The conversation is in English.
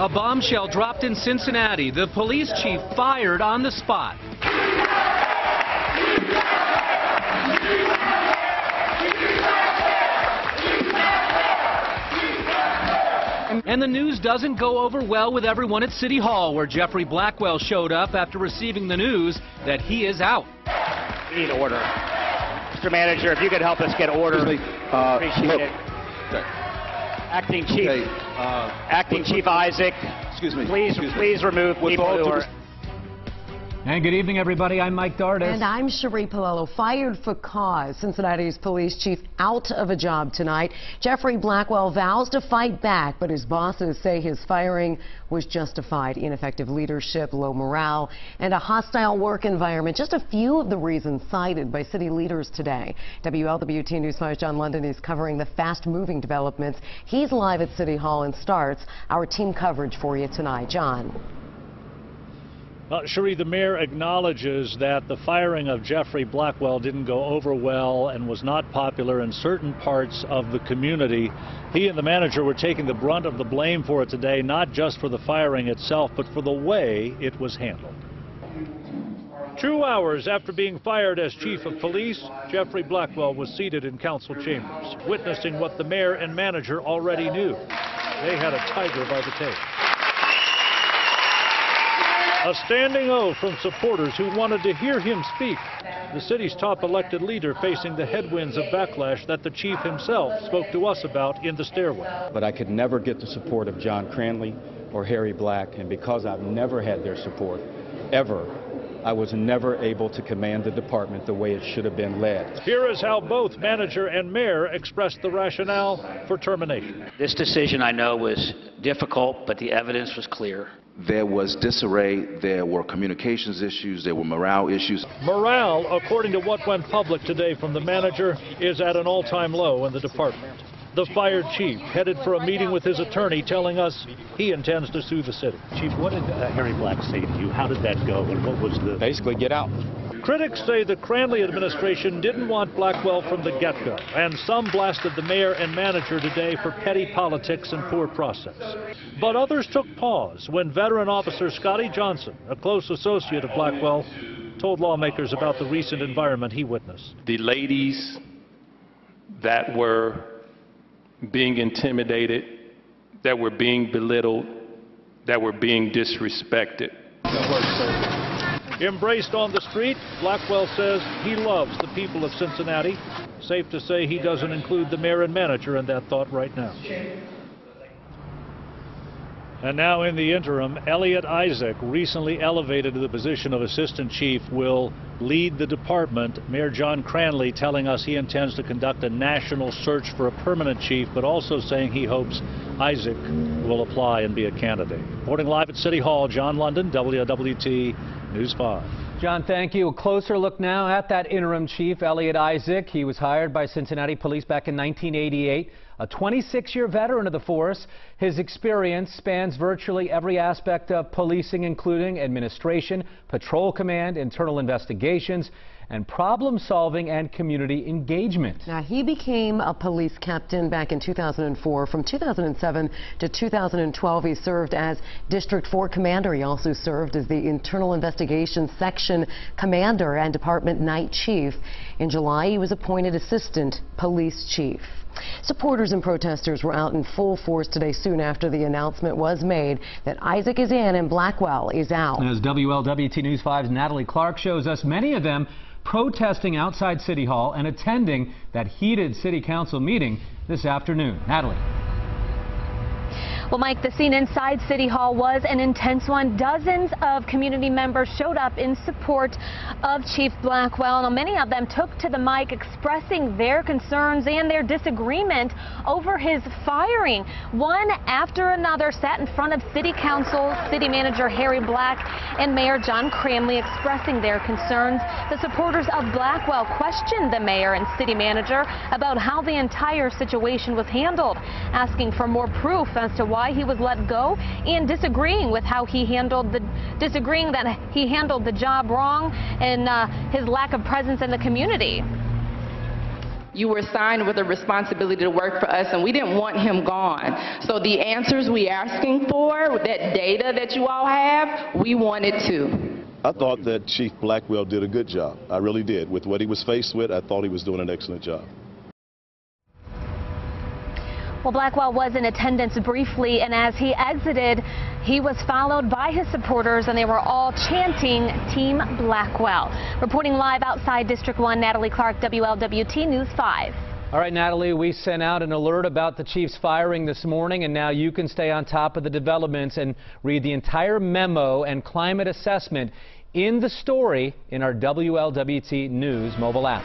A bombshell dropped in Cincinnati. The police chief fired on the spot. And the news doesn't go over well with everyone at City Hall, where Jeffrey Blackwell showed up after receiving the news that he is out. We need order. Mr. Manager, if you could help us get order, appreciate it. Okay. Acting Chief, Okay, Acting Chief Isaac, please remove people who are... And good evening, everybody. I'm Mike Dardis. And I'm Cherie Palello. Fired for cause. Cincinnati's police chief out of a job tonight. Jeffrey Blackwell vows to fight back, but his bosses say his firing was justified. Ineffective leadership, low morale, and a hostile work environment. Just a few of the reasons cited by city leaders today. WLWT News 5's John London is covering the fast-moving developments. He's live at City Hall and starts our team coverage for you tonight. John. Cherie, the mayor acknowledges that the firing of Jeffrey Blackwell didn't go over well and was not popular in certain parts of the community. He and the manager were taking the brunt of the blame for it today, not just for the firing itself, but for the way it was handled. 2 hours after being fired as chief of police, Jeffrey Blackwell was seated in council chambers, witnessing what the mayor and manager already knew. They had a tiger by the tail. A standing O from supporters who wanted to hear him speak. The city's top elected leader facing the headwinds of backlash that the chief himself spoke to us about in the stairwell. But I could never get the support of John Cranley or Harry Black, and because I've never had their support, ever, I was never able to command the department the way it should have been led. Here is how both manager and mayor expressed the rationale for termination. This decision, I know, was difficult, but the evidence was clear. There was disarray, there were communications issues, there were morale issues. Morale, according to what went public today from the manager, is at an all-time low in the department. The fired chief headed for a meeting with his attorney, telling us he intends to sue the city. Chief, what did Harry Black say to you? How did that go, and what was the... Basically, get out. Critics say the Cranley administration didn't want Blackwell from the get-go, and some blasted the mayor and manager today for petty politics and poor process. But others took pause when veteran officer Scotty Johnson, a close associate of Blackwell, told lawmakers about the recent environment he witnessed. The ladies that were being intimidated, that were being belittled, that were being disrespected. Embraced on the street, Blackwell says he loves the people of Cincinnati. Safe to say he doesn't include the mayor and manager in that thought right now. And now in the interim, Elliot Isaac, recently elevated to the position of assistant chief, will lead the department. Mayor John Cranley telling us he intends to conduct a national search for a permanent chief, but also saying he hopes Isaac will apply and be a candidate. Reporting live at City Hall, John London, WLWT News 5. John, thank you. A closer look now at that interim chief, Elliot Isaac. He was hired by Cincinnati Police back in 1988. A 26-year veteran of the force, his experience spans virtually every aspect of policing, including administration, patrol command, internal investigations, and problem-solving and community engagement. Now, he became a police captain back in 2004. From 2007 to 2012, he served as District 4 commander. He also served as the Internal Investigations Section commander and department night chief. In July, he was appointed assistant police chief. Supporters and protesters were out in full force today soon after the announcement was made that Isaac is in and Blackwell is out. As WLWT News 5's Natalie Clark shows us, many of them protesting outside City Hall and attending that heated city council meeting this afternoon. Natalie. Well, Mike, the scene inside City Hall was an intense one. Dozens of community members showed up in support of Chief Blackwell. Now, many of them took to the mic expressing their concerns and their disagreement over his firing. One after another sat in front of City Council, City Manager Harry Black and Mayor John Cranley expressing their concerns. The supporters of Blackwell questioned the mayor and city manager about how the entire situation was handled, asking for more proof as to why he was let go and disagreeing that he handled the job wrong and his lack of presence in the community. You were assigned with a responsibility to work for us, and we didn't want him gone. So the answers we asking for, that data that you all have, we wanted too. I thought that Chief Blackwell did a good job. I really did. With what he was faced with, I thought he was doing an excellent job. Well, Blackwell was in attendance briefly, and as he exited, he was followed by his supporters, and they were all chanting Team Blackwell. Reporting live outside District 1, Natalie Clark, WLWT News 5. All right, Natalie, we sent out an alert about the Chiefs firing this morning, and now you can stay on top of the developments and read the entire memo and climate assessment in the story in our WLWT News mobile app.